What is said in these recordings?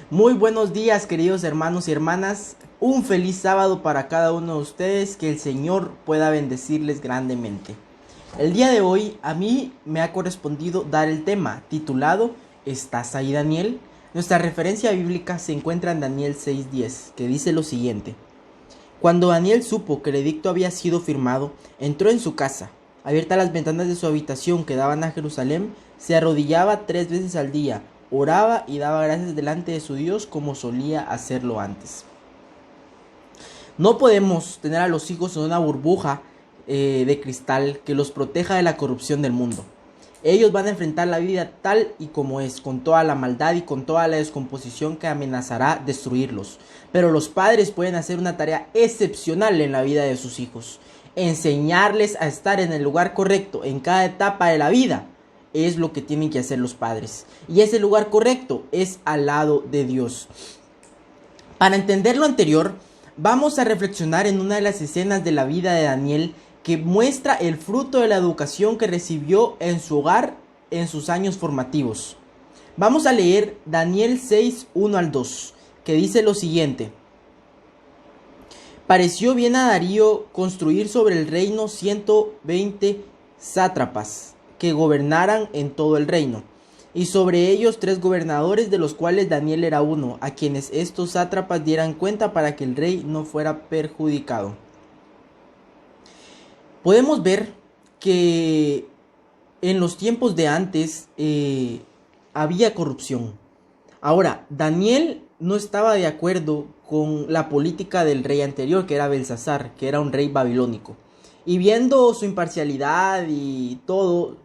Muy buenos días, queridos hermanos y hermanas. Un feliz sábado para cada uno de ustedes. Que el Señor pueda bendecirles grandemente. El día de hoy a mí me ha correspondido dar el tema titulado ¿Estás ahí, Daniel? Nuestra referencia bíblica se encuentra en Daniel 6:10, que dice lo siguiente: Cuando Daniel supo que el edicto había sido firmado, entró en su casa. Abiertas las ventanas de su habitación que daban a Jerusalén, se arrodillaba 3 veces al día, oraba y daba gracias delante de su Dios como solía hacerlo antes. No podemos tener a los hijos en una burbuja de cristal que los proteja de la corrupción del mundo. Ellos van a enfrentar la vida tal y como es, con toda la maldad y con toda la descomposición que amenazará destruirlos. Pero los padres pueden hacer una tarea excepcional en la vida de sus hijos. Enseñarles a estar en el lugar correcto en cada etapa de la vida es lo que tienen que hacer los padres. Y ese lugar correcto es al lado de Dios. Para entender lo anterior, vamos a reflexionar en una de las escenas de la vida de Daniel que muestra el fruto de la educación que recibió en su hogar en sus años formativos. Vamos a leer Daniel 6, 1 al 2, que dice lo siguiente: Pareció bien a Darío construir sobre el reino 120 sátrapas que gobernaran en todo el reino, y sobre ellos 3 gobernadores, de los cuales Daniel era uno, a quienes estos sátrapas dieran cuenta para que el rey no fuera perjudicado. Podemos ver que en los tiempos de antes había corrupción. Ahora, Daniel no estaba de acuerdo con la política del rey anterior, que era Belsasar, que era un rey babilónico. Y viendo su imparcialidad y todo,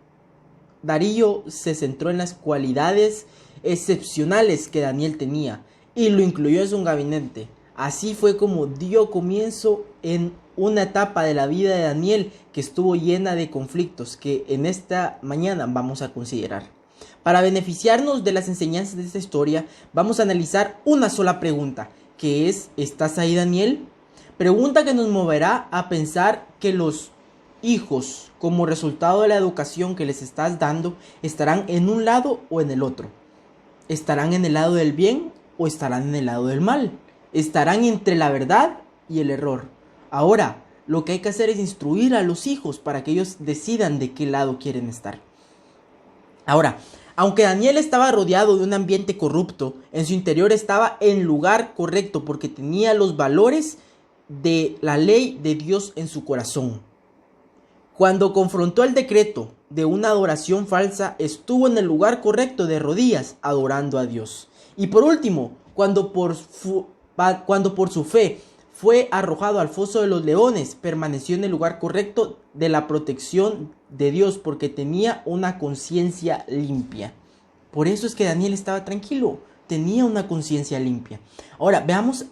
Darío se centró en las cualidades excepcionales que Daniel tenía y lo incluyó en su gabinete. Así fue como dio comienzo en una etapa de la vida de Daniel que estuvo llena de conflictos, que en esta mañana vamos a considerar. Para beneficiarnos de las enseñanzas de esta historia, vamos a analizar una sola pregunta, que es: ¿estás ahí, Daniel? Pregunta que nos moverá a pensar que los hijos, como resultado de la educación que les estás dando, estarán en un lado o en el otro. ¿Estarán en el lado del bien o estarán en el lado del mal? ¿Estarán entre la verdad y el error? Ahora, lo que hay que hacer es instruir a los hijos para que ellos decidan de qué lado quieren estar. Ahora, aunque Daniel estaba rodeado de un ambiente corrupto, en su interior estaba en lugar correcto porque tenía los valores de la ley de Dios en su corazón. Cuando confrontó el decreto de una adoración falsa, estuvo en el lugar correcto de rodillas adorando a Dios. Y por último, cuando por su fe fue arrojado al foso de los leones, permaneció en el lugar correcto de la protección de Dios porque tenía una conciencia limpia. Por eso es que Daniel estaba tranquilo, tenía una conciencia limpia. Ahora, veamos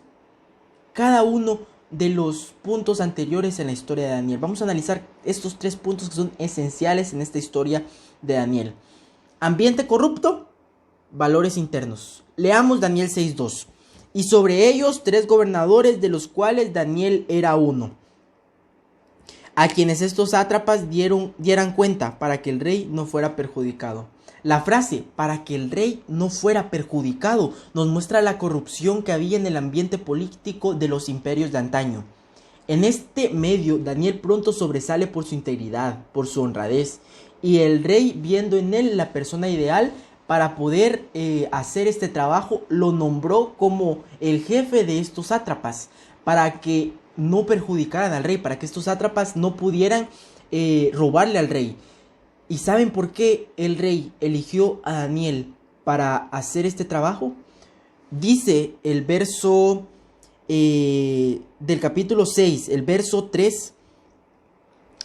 cada uno de los puntos anteriores en la historia de Daniel. Vamos a analizar estos 3 puntos que son esenciales en esta historia de Daniel. Ambiente corrupto, valores internos. Leamos Daniel 6:2. Y sobre ellos 3 gobernadores, de los cuales Daniel era uno, a quienes estos sátrapas dieran cuenta para que el rey no fuera perjudicado. La frase "para que el rey no fuera perjudicado" nos muestra la corrupción que había en el ambiente político de los imperios de antaño. En este medio, Daniel pronto sobresale por su integridad, por su honradez, y el rey, viendo en él la persona ideal para poder hacer este trabajo, lo nombró como el jefe de estos sátrapas, para que no perjudicaran al rey, para que estos sátrapas no pudieran robarle al rey. ¿Y saben por qué el rey eligió a Daniel para hacer este trabajo? Dice el verso del capítulo 6, el verso 3: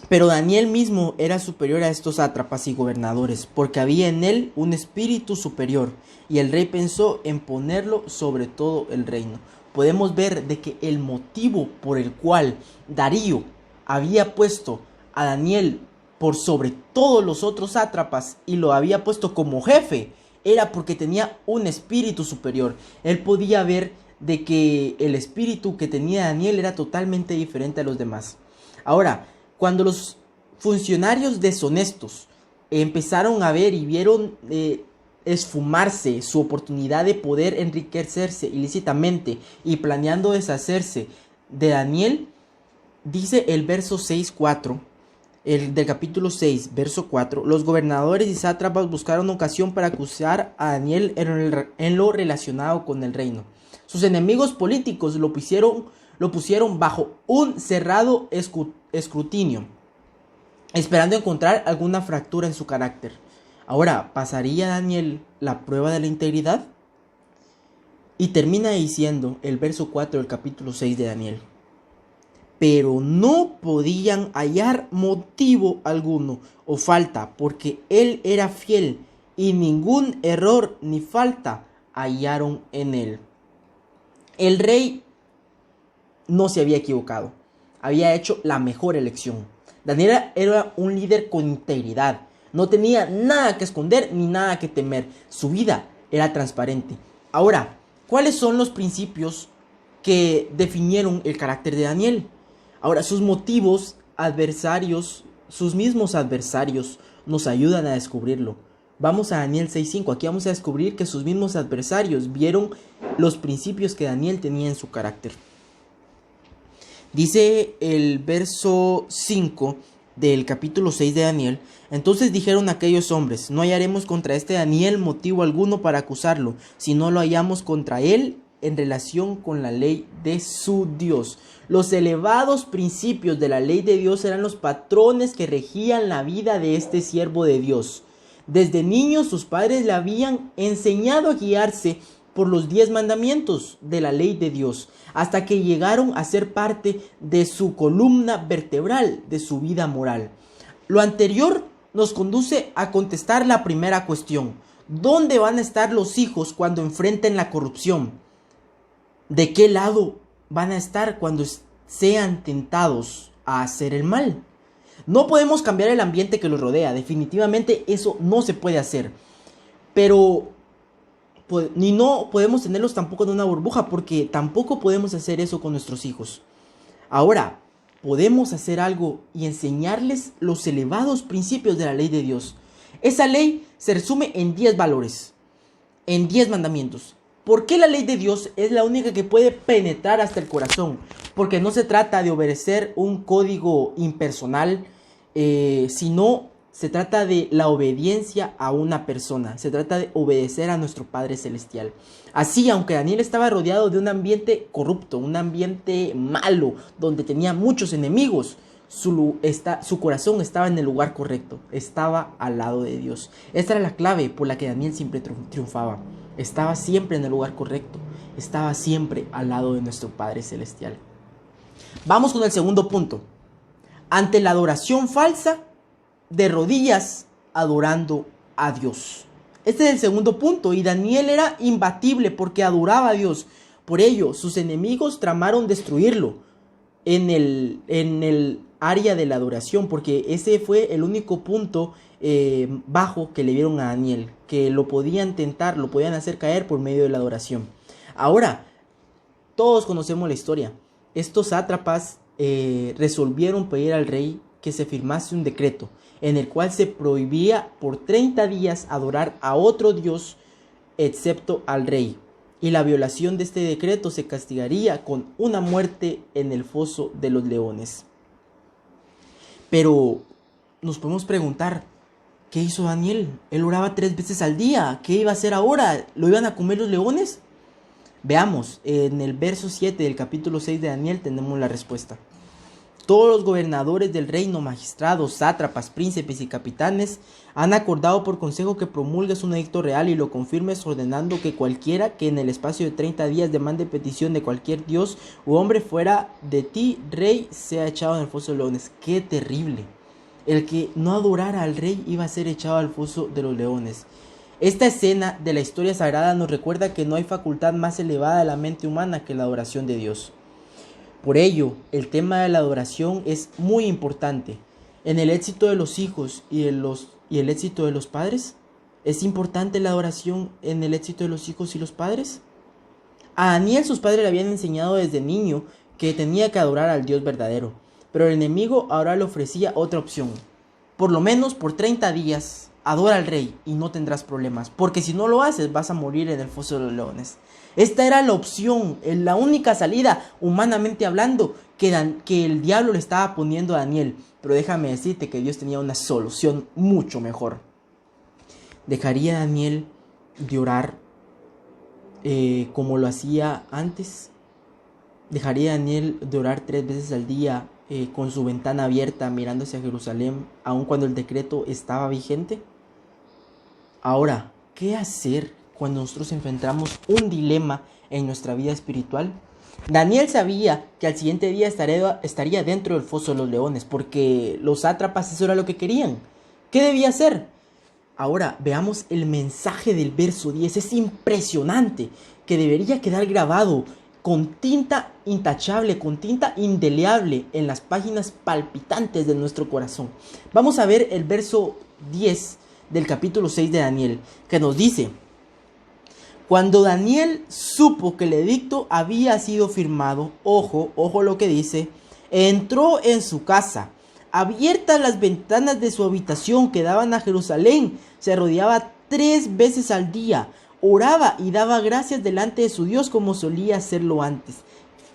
Pero Daniel mismo era superior a estos sátrapas y gobernadores, porque había en él un espíritu superior, y el rey pensó en ponerlo sobre todo el reino. Podemos ver de que el motivo por el cual Darío había puesto a Daniel por sobre todos los otros sátrapas y lo había puesto como jefe era porque tenía un espíritu superior. Él podía ver de que el espíritu que tenía Daniel era totalmente diferente a los demás. Ahora, cuando los funcionarios deshonestos empezaron a ver y vieron esfumarse su oportunidad de poder enriquecerse ilícitamente y planeando deshacerse de Daniel, dice el verso 6:4, el del capítulo 6, verso 4, los gobernadores y sátrapas buscaron ocasión para acusar a Daniel en lo relacionado con el reino. Sus enemigos políticos lo pusieron bajo un cerrado escrutinio, esperando encontrar alguna fractura en su carácter. Ahora, ¿pasaría Daniel la prueba de la integridad? Y termina diciendo el verso 4 del capítulo 6 de Daniel: pero no podían hallar motivo alguno o falta, porque él era fiel, y ningún error ni falta hallaron en él. El rey no se había equivocado, había hecho la mejor elección. Daniel era un líder con integridad, no tenía nada que esconder ni nada que temer, su vida era transparente. Ahora, ¿cuáles son los principios que definieron el carácter de Daniel? Ahora, sus motivos adversarios, sus mismos adversarios, nos ayudan a descubrirlo. Vamos a Daniel 6:5. Aquí vamos a descubrir que sus mismos adversarios vieron los principios que Daniel tenía en su carácter. Dice el verso 5 del capítulo 6 de Daniel: entonces dijeron aquellos hombres: no hallaremos contra este Daniel motivo alguno para acusarlo, si no lo hallamos contra él en relación con la ley de su Dios. Los elevados principios de la ley de Dios eran los patrones que regían la vida de este siervo de Dios. Desde niño sus padres le habían enseñado a guiarse por los 10 mandamientos de la ley de Dios, hasta que llegaron a ser parte de su columna vertebral de su vida moral. Lo anterior nos conduce a contestar la primera cuestión: ¿dónde van a estar los hijos cuando enfrenten la corrupción? ¿De qué lado van a estar cuando sean tentados a hacer el mal? No podemos cambiar el ambiente que los rodea, definitivamente eso no se puede hacer. Pero ni no podemos tenerlos tampoco en una burbuja, porque tampoco podemos hacer eso con nuestros hijos. Ahora, podemos hacer algo y enseñarles los elevados principios de la ley de Dios. Esa ley se resume en 10 valores, en 10 mandamientos. ¿Por qué la ley de Dios es la única que puede penetrar hasta el corazón? Porque no se trata de obedecer un código impersonal, sino se trata de la obediencia a una persona. Se trata de obedecer a nuestro Padre Celestial. Así, aunque Daniel estaba rodeado de un ambiente corrupto, un ambiente malo, donde tenía muchos enemigos, su corazón estaba en el lugar correcto, estaba al lado de Dios. Esta era la clave por la que Daniel siempre triunfaba. Estaba siempre en el lugar correcto, estaba siempre al lado de nuestro Padre Celestial. Vamos con el segundo punto. Ante la adoración falsa, de rodillas adorando a Dios. Este es el segundo punto, y Daniel era imbatible porque adoraba a Dios. Por ello, sus enemigos tramaron destruirlo en el área de la adoración, porque ese fue el único punto bajo que le vieron a Daniel, que lo podían tentar, lo podían hacer caer por medio de la adoración. Ahora, todos conocemos la historia. Estos sátrapas resolvieron pedir al rey que se firmase un decreto en el cual se prohibía por 30 días adorar a otro dios excepto al rey, y la violación de este decreto se castigaría con una muerte en el foso de los leones. Pero nos podemos preguntar, ¿qué hizo Daniel? Él oraba 3 veces al día. ¿Qué iba a hacer ahora? ¿Lo iban a comer los leones? Veamos, en el verso 7 del capítulo 6 de Daniel tenemos la respuesta. Todos los gobernadores del reino, magistrados, sátrapas, príncipes y capitanes han acordado por consejo que promulgues un edicto real y lo confirmes, ordenando que cualquiera que en el espacio de 30 días demande petición de cualquier dios u hombre fuera de ti, rey, sea echado en el foso de los leones. ¡Qué terrible! El que no adorara al rey iba a ser echado al foso de los leones. Esta escena de la historia sagrada nos recuerda que no hay facultad más elevada de la mente humana que la adoración de Dios. Por ello, el tema de la adoración es muy importante. En el éxito de los hijos y el éxito de los padres, ¿es importante la adoración en el éxito de los hijos y los padres? A Daniel sus padres le habían enseñado desde niño que tenía que adorar al Dios verdadero, pero el enemigo ahora le ofrecía otra opción. Por lo menos por 30 días adora al rey y no tendrás problemas, porque si no lo haces vas a morir en el foso de los leones. Esta era la opción, la única salida, humanamente hablando, que el diablo le estaba poniendo a Daniel. Pero déjame decirte que Dios tenía una solución mucho mejor. ¿Dejaría Daniel de orar como lo hacía antes? ¿Dejaría Daniel de orar 3 veces al día con su ventana abierta mirando hacia Jerusalén, aun cuando el decreto estaba vigente? Ahora, ¿qué hacer cuando nosotros enfrentamos un dilema en nuestra vida espiritual? Daniel sabía que al siguiente día estaría dentro del foso de los leones, porque los sátrapas eso era lo que querían. ¿Qué debía hacer? Ahora veamos el mensaje del verso 10. Es impresionante, que debería quedar grabado con tinta intachable, con tinta indeleble en las páginas palpitantes de nuestro corazón. Vamos a ver el verso 10 del capítulo 6 de Daniel, que nos dice: cuando Daniel supo que el edicto había sido firmado, ojo lo que dice, entró en su casa. Abiertas las ventanas de su habitación que daban a Jerusalén, se rodeaba 3 veces al día, oraba y daba gracias delante de su Dios como solía hacerlo antes.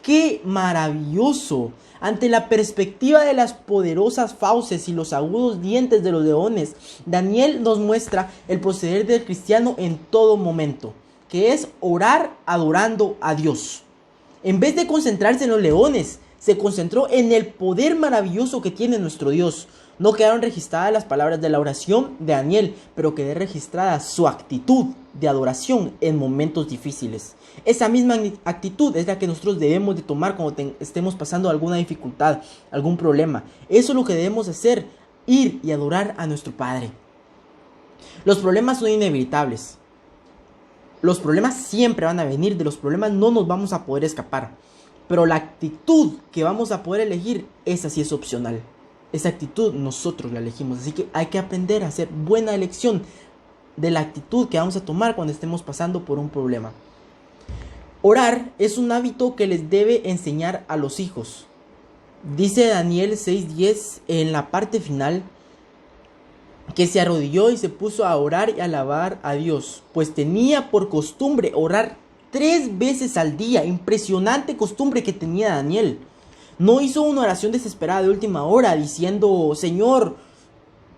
¡Qué maravilloso! Ante la perspectiva de las poderosas fauces y los agudos dientes de los leones, Daniel nos muestra el proceder del cristiano en todo momento, que es orar adorando a Dios. En vez de concentrarse en los leones, se concentró en el poder maravilloso que tiene nuestro Dios. No quedaron registradas las palabras de la oración de Daniel, pero quedó registrada su actitud de adoración en momentos difíciles. Esa misma actitud es la que nosotros debemos de tomar cuando estemos pasando alguna dificultad, algún problema. Eso es lo que debemos hacer, ir y adorar a nuestro Padre. Los problemas son inevitables. Los problemas siempre van a venir, de los problemas no nos vamos a poder escapar. Pero la actitud que vamos a poder elegir, esa sí es opcional. Esa actitud nosotros la elegimos. Así que hay que aprender a hacer buena elección de la actitud que vamos a tomar cuando estemos pasando por un problema. Orar es un hábito que les debe enseñar a los hijos. Dice Daniel 6:10 en la parte final, que se arrodilló y se puso a orar y a alabar a Dios, pues tenía por costumbre orar 3 veces al día. Impresionante costumbre que tenía Daniel. No hizo una oración desesperada de última hora diciendo: Señor,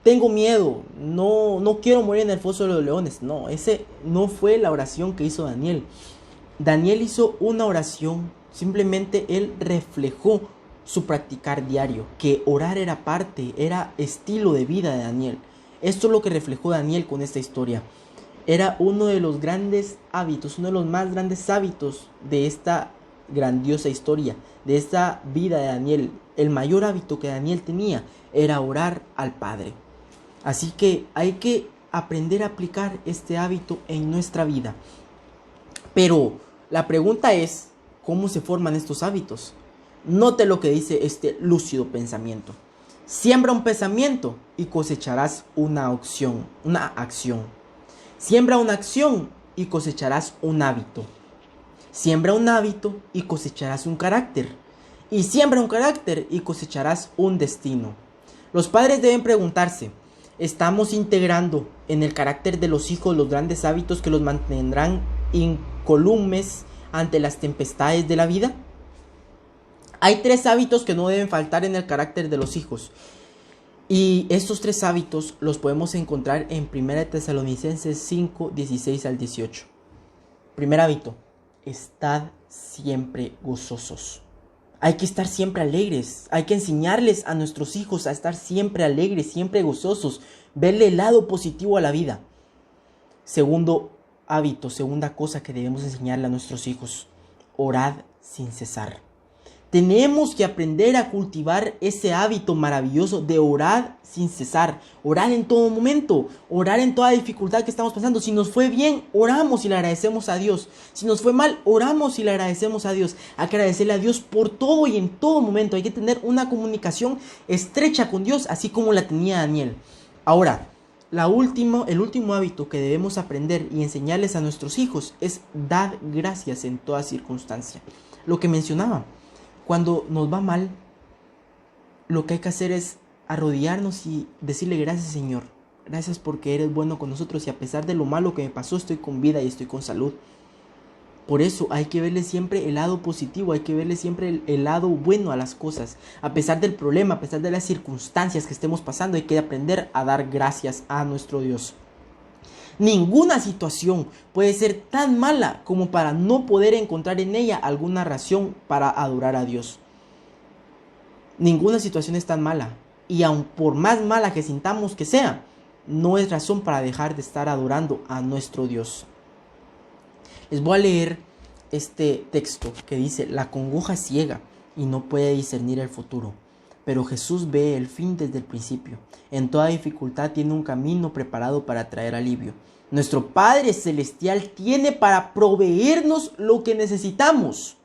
tengo miedo, no quiero morir en el foso de los leones. No, ese no fue la oración que hizo Daniel. Daniel hizo una oración, simplemente él reflejó su practicar diario, que orar era parte, era estilo de vida de Daniel. Esto es lo que reflejó Daniel con esta historia. Era uno de los grandes hábitos, uno de los más grandes hábitos de esta grandiosa historia, de esta vida de Daniel. El mayor hábito que Daniel tenía era orar al Padre. Así que hay que aprender a aplicar este hábito en nuestra vida. Pero la pregunta es, ¿cómo se forman estos hábitos? Note lo que dice este lúcido pensamiento. Siembra un pensamiento y cosecharás una acción. Siembra una acción y cosecharás un hábito. Siembra un hábito y cosecharás un carácter. Y siembra un carácter y cosecharás un destino. Los padres deben preguntarse: ¿estamos integrando en el carácter de los hijos los grandes hábitos que los mantendrán incólumes ante las tempestades de la vida? Hay 3 hábitos que no deben faltar en el carácter de los hijos. Y estos 3 hábitos los podemos encontrar en 1 Tesalonicenses 5, 16 al 18. Primer hábito: estad siempre gozosos. Hay que estar siempre alegres. Hay que enseñarles a nuestros hijos a estar siempre alegres, siempre gozosos. Verle el lado positivo a la vida. Segundo hábito, segunda cosa que debemos enseñarle a nuestros hijos: orad sin cesar. Tenemos que aprender a cultivar ese hábito maravilloso de orar sin cesar. Orar en todo momento. Orar en toda dificultad que estamos pasando. Si nos fue bien, oramos y le agradecemos a Dios. Si nos fue mal, oramos y le agradecemos a Dios. Hay que agradecerle a Dios por todo y en todo momento. Hay que tener una comunicación estrecha con Dios, así como la tenía Daniel. Ahora, el último hábito que debemos aprender y enseñarles a nuestros hijos es dar gracias en toda circunstancia. Lo que mencionaba. Cuando nos va mal, lo que hay que hacer es arrodillarnos y decirle: gracias, Señor. Gracias porque eres bueno con nosotros y a pesar de lo malo que me pasó, estoy con vida y estoy con salud. Por eso hay que verle siempre el lado positivo, hay que verle siempre el lado bueno a las cosas. A pesar del problema, a pesar de las circunstancias que estemos pasando, hay que aprender a dar gracias a nuestro Dios. Ninguna situación puede ser tan mala como para no poder encontrar en ella alguna razón para adorar a Dios. Ninguna situación es tan mala. Y aun por más mala que sintamos que sea, no es razón para dejar de estar adorando a nuestro Dios. Les voy a leer este texto que dice: la congoja es ciega y no puede discernir el futuro, pero Jesús ve el fin desde el principio. En toda dificultad tiene un camino preparado para traer alivio. Nuestro Padre Celestial tiene para proveernos lo que necesitamos.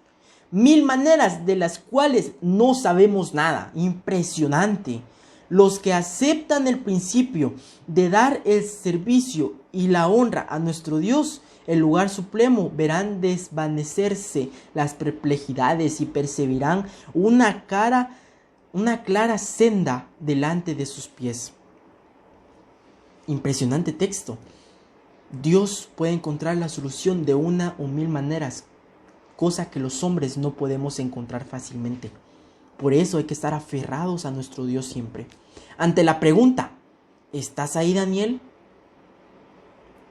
1000 maneras de las cuales no sabemos nada. Impresionante. Los que aceptan el principio de dar el servicio y la honra a nuestro Dios, el lugar supremo, verán desvanecerse las perplejidades y percibirán una clara senda delante de sus pies. Impresionante texto. Dios puede encontrar la solución de una o 1000 maneras, cosa que los hombres no podemos encontrar fácilmente. Por eso hay que estar aferrados a nuestro Dios siempre. Ante la pregunta, ¿estás ahí, Daniel?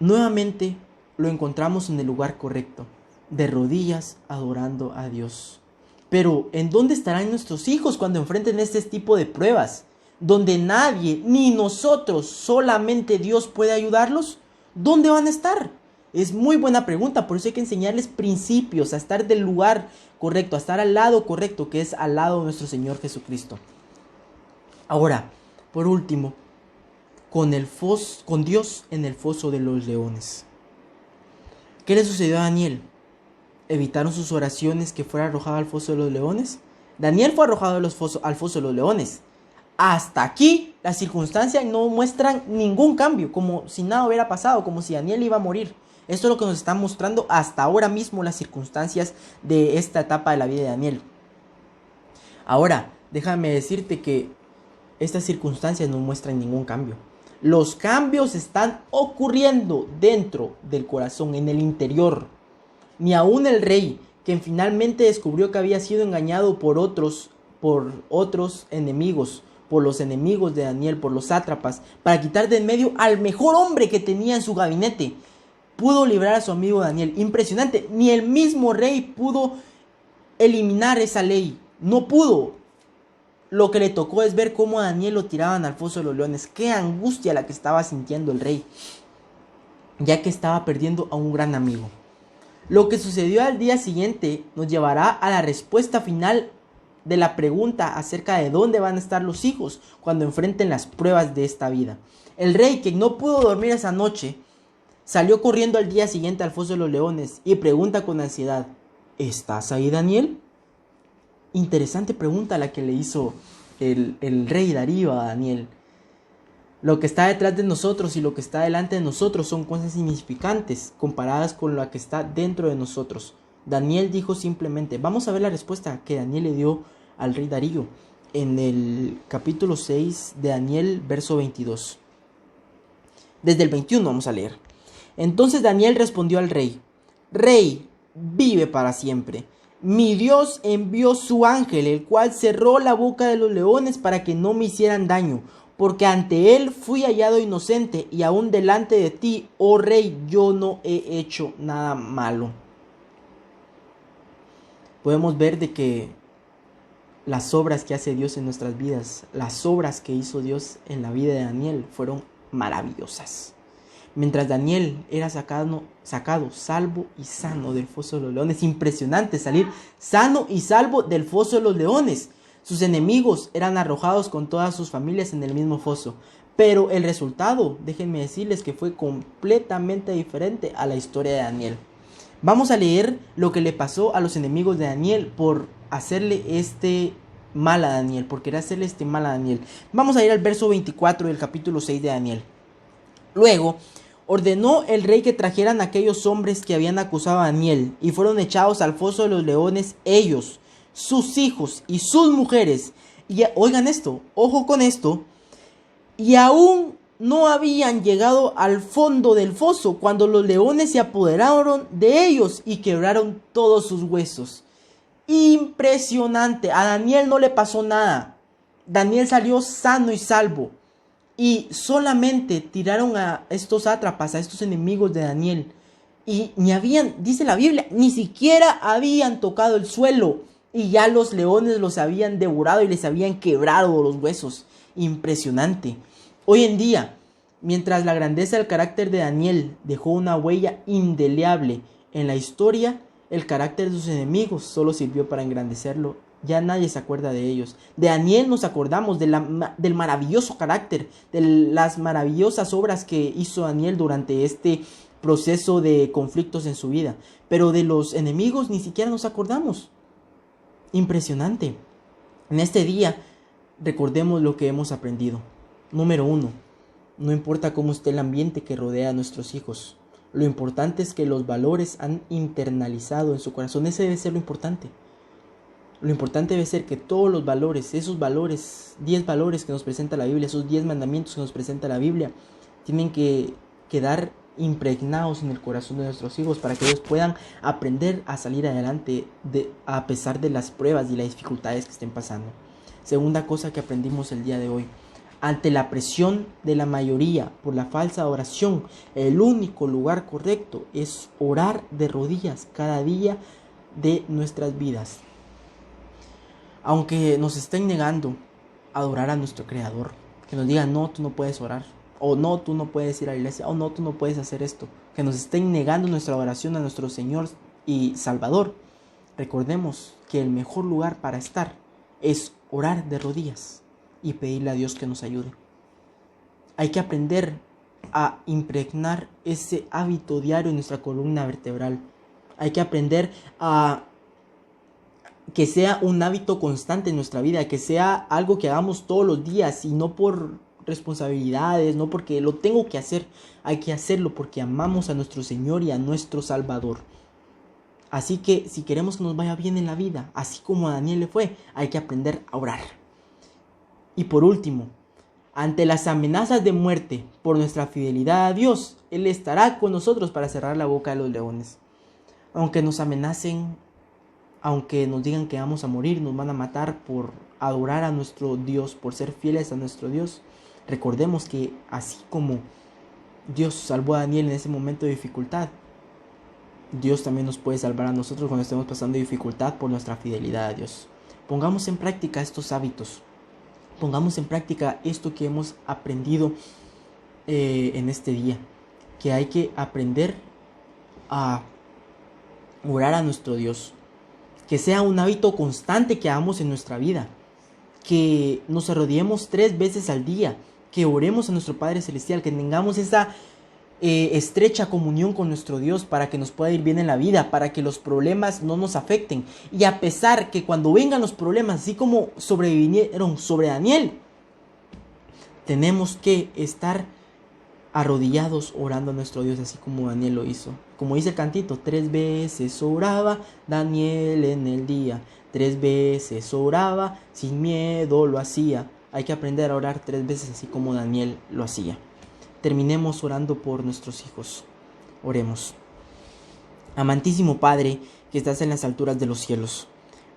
Nuevamente lo encontramos en el lugar correcto, de rodillas adorando a Dios. Pero ¿en dónde estarán nuestros hijos cuando enfrenten este tipo de pruebas? ¿Donde nadie, ni nosotros, solamente Dios puede ayudarlos? ¿Dónde van a estar? Es muy buena pregunta, por eso hay que enseñarles principios, a estar del lugar correcto, a estar al lado correcto, que es al lado de nuestro Señor Jesucristo. Ahora, por último, con Dios en el foso de los leones. ¿Qué le sucedió a Daniel? ¿Evitaron sus oraciones que fuera arrojado al foso de los leones? Daniel fue arrojado al foso de los leones. Hasta aquí las circunstancias no muestran ningún cambio, como si nada hubiera pasado, como si Daniel iba a morir. Esto es lo que nos están mostrando hasta ahora mismo las circunstancias de esta etapa de la vida de Daniel. Ahora, déjame decirte que estas circunstancias no muestran ningún cambio. Los cambios están ocurriendo dentro del corazón, en el interior. Ni aún el rey, quien finalmente descubrió que había sido engañado por otros enemigos, por los enemigos de Daniel, por los sátrapas, para quitar de en medio al mejor hombre que tenía en su gabinete, pudo librar a su amigo Daniel. Impresionante, ni el mismo rey pudo eliminar esa ley, no pudo. Lo que le tocó es ver cómo a Daniel lo tiraban al foso de los leones. Qué angustia la que estaba sintiendo el rey, ya que estaba perdiendo a un gran amigo. Lo que sucedió al día siguiente nos llevará a la respuesta final de la pregunta acerca de dónde van a estar los hijos cuando enfrenten las pruebas de esta vida. El rey, que no pudo dormir esa noche, salió corriendo al día siguiente al foso de los leones y pregunta con ansiedad: ¿estás ahí, Daniel? Interesante pregunta la que le hizo el rey Darío a Daniel. Lo que está detrás de nosotros y lo que está delante de nosotros son cosas insignificantes comparadas con lo que está dentro de nosotros. Daniel dijo simplemente, vamos a ver la respuesta que Daniel le dio al rey Darío en el capítulo 6 de Daniel, verso 22. Desde el 21 vamos a leer. Entonces Daniel respondió al rey: Rey, vive para siempre. Mi Dios envió su ángel, el cual cerró la boca de los leones para que no me hicieran daño, porque ante él fui hallado inocente, y aún delante de ti, oh rey, yo no he hecho nada malo. Podemos ver de que las obras que hace Dios en nuestras vidas, las obras que hizo Dios en la vida de Daniel, fueron maravillosas. Mientras Daniel era sacado salvo y sano del foso de los leones. Impresionante salir sano y salvo del foso de los leones. Sus enemigos eran arrojados con todas sus familias en el mismo foso. Pero el resultado, déjenme decirles que fue completamente diferente a la historia de Daniel. Vamos a leer lo que le pasó a los enemigos de Daniel por hacerle mal a Daniel, por querer hacerle mal a Daniel. Vamos a ir al verso 24 del capítulo 6 de Daniel. Luego ordenó el rey que trajeran a aquellos hombres que habían acusado a Daniel, y fueron echados al foso de los leones ellos, sus hijos y sus mujeres. Y oigan esto, ojo con esto, y aún no habían llegado al fondo del foso cuando los leones se apoderaron de ellos y quebraron todos sus huesos. Impresionante. A Daniel no le pasó nada. Daniel salió sano y salvo. Y solamente tiraron a estos sátrapas, a estos enemigos de Daniel. Y ni habían, dice la Biblia, ni siquiera habían tocado el suelo. Y ya los leones los habían devorado y les habían quebrado los huesos. Impresionante. Hoy en día, mientras la grandeza del carácter de Daniel dejó una huella indeleble en la historia, el carácter de sus enemigos solo sirvió para engrandecerlo. Ya nadie se acuerda de ellos. De Daniel nos acordamos del maravilloso carácter, de las maravillosas obras que hizo Daniel durante este proceso de conflictos en su vida. Pero de los enemigos ni siquiera nos acordamos. Impresionante. En este día recordemos lo que hemos aprendido. Número 1. No importa cómo esté el ambiente que rodea a nuestros hijos. Lo importante es que los valores han internalizado en su corazón. Ese debe ser lo importante. Lo importante debe ser que todos los valores, esos valores, 10 valores que nos presenta la Biblia, esos 10 mandamientos que nos presenta la Biblia, tienen que quedar impregnados en el corazón de nuestros hijos para que ellos puedan aprender a salir adelante a pesar de las pruebas y las dificultades que estén pasando. Segunda cosa que aprendimos el día de hoy. Ante la presión de la mayoría por la falsa oración, el único lugar correcto es orar de rodillas cada día de nuestras vidas. Aunque nos estén negando a adorar a nuestro Creador, que nos digan, no, tú no puedes orar, o no, tú no puedes ir a la iglesia, o no, tú no puedes hacer esto, que nos estén negando nuestra adoración a nuestro Señor y Salvador, recordemos que el mejor lugar para estar es orar de rodillas y pedirle a Dios que nos ayude. Hay que aprender a impregnar ese hábito diario en nuestra columna vertebral. Hay que aprender a que sea un hábito constante en nuestra vida, que sea algo que hagamos todos los días y no por responsabilidades, no porque lo tengo que hacer. Hay que hacerlo porque amamos a nuestro Señor y a nuestro Salvador. Así que si queremos que nos vaya bien en la vida, así como a Daniel le fue, hay que aprender a orar. Y por último, ante las amenazas de muerte por nuestra fidelidad a Dios, Él estará con nosotros para cerrar la boca de los leones. Aunque nos amenacen, aunque nos digan que vamos a morir, nos van a matar por adorar a nuestro Dios, por ser fieles a nuestro Dios, recordemos que así como Dios salvó a Daniel en ese momento de dificultad, Dios también nos puede salvar a nosotros cuando estemos pasando dificultad por nuestra fidelidad a Dios. Pongamos en práctica estos hábitos. Pongamos en práctica esto que hemos aprendido en este día. Que hay que aprender a orar a nuestro Dios. Que sea un hábito constante que hagamos en nuestra vida. Que nos arrodillemos 3 veces al día. Que oremos a nuestro Padre Celestial. Que tengamos esa estrecha comunión con nuestro Dios para que nos pueda ir bien en la vida, para que los problemas no nos afecten. Y a pesar que cuando vengan los problemas, así como sobrevinieron sobre Daniel, tenemos que estar arrodillados orando a nuestro Dios, así como Daniel lo hizo. Como dice el cantito, 3 veces oraba Daniel en el día, 3 veces oraba, sin miedo lo hacía. Hay que aprender a orar 3 veces así como Daniel lo hacía. Terminemos orando por nuestros hijos. Oremos. Amantísimo Padre, que estás en las alturas de los cielos.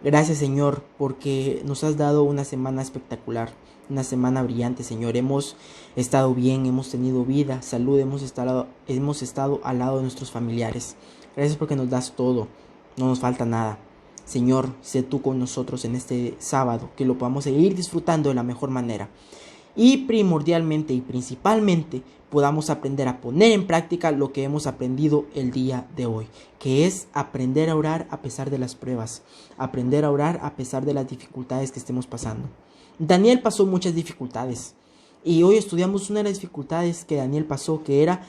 Gracias, Señor, porque nos has dado una semana espectacular, una semana brillante, Señor. Hemos estado bien, hemos tenido vida, salud, hemos estado al lado de nuestros familiares. Gracias porque nos das todo, no nos falta nada. Señor, sé tú con nosotros en este sábado, que lo podamos seguir disfrutando de la mejor manera. Y primordialmente y principalmente podamos aprender a poner en práctica lo que hemos aprendido el día de hoy, que es aprender a orar a pesar de las pruebas, aprender a orar a pesar de las dificultades que estemos pasando. Daniel pasó muchas dificultades y hoy estudiamos una de las dificultades que Daniel pasó, que era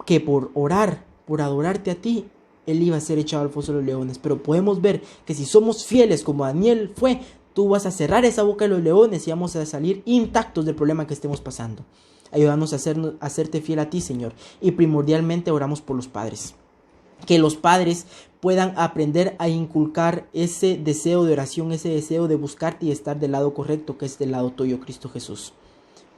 que por orar, por adorarte a ti, él iba a ser echado al foso de los leones. Pero podemos ver que si somos fieles como Daniel fue, tú vas a cerrar esa boca de los leones y vamos a salir intactos del problema que estemos pasando. Ayúdanos a hacerte fiel a ti, Señor. Y primordialmente oramos por los padres. Que los padres puedan aprender a inculcar ese deseo de oración, ese deseo de buscarte y estar del lado correcto, que es del lado tuyo, Cristo Jesús.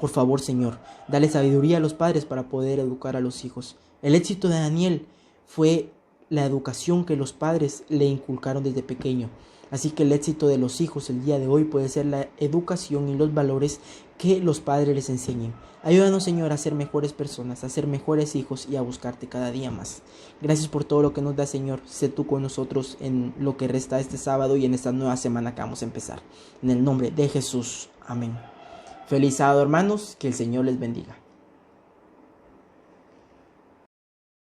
Por favor, Señor, dale sabiduría a los padres para poder educar a los hijos. El éxito de Daniel fue la educación que los padres le inculcaron desde pequeño. Así que el éxito de los hijos el día de hoy puede ser la educación y los valores que los padres les enseñen. Ayúdanos, Señor, a ser mejores personas, a ser mejores hijos y a buscarte cada día más. Gracias por todo lo que nos da, Señor. Sé tú con nosotros en lo que resta este sábado y en esta nueva semana que vamos a empezar. En el nombre de Jesús. Amén. Feliz sábado, hermanos. Que el Señor les bendiga.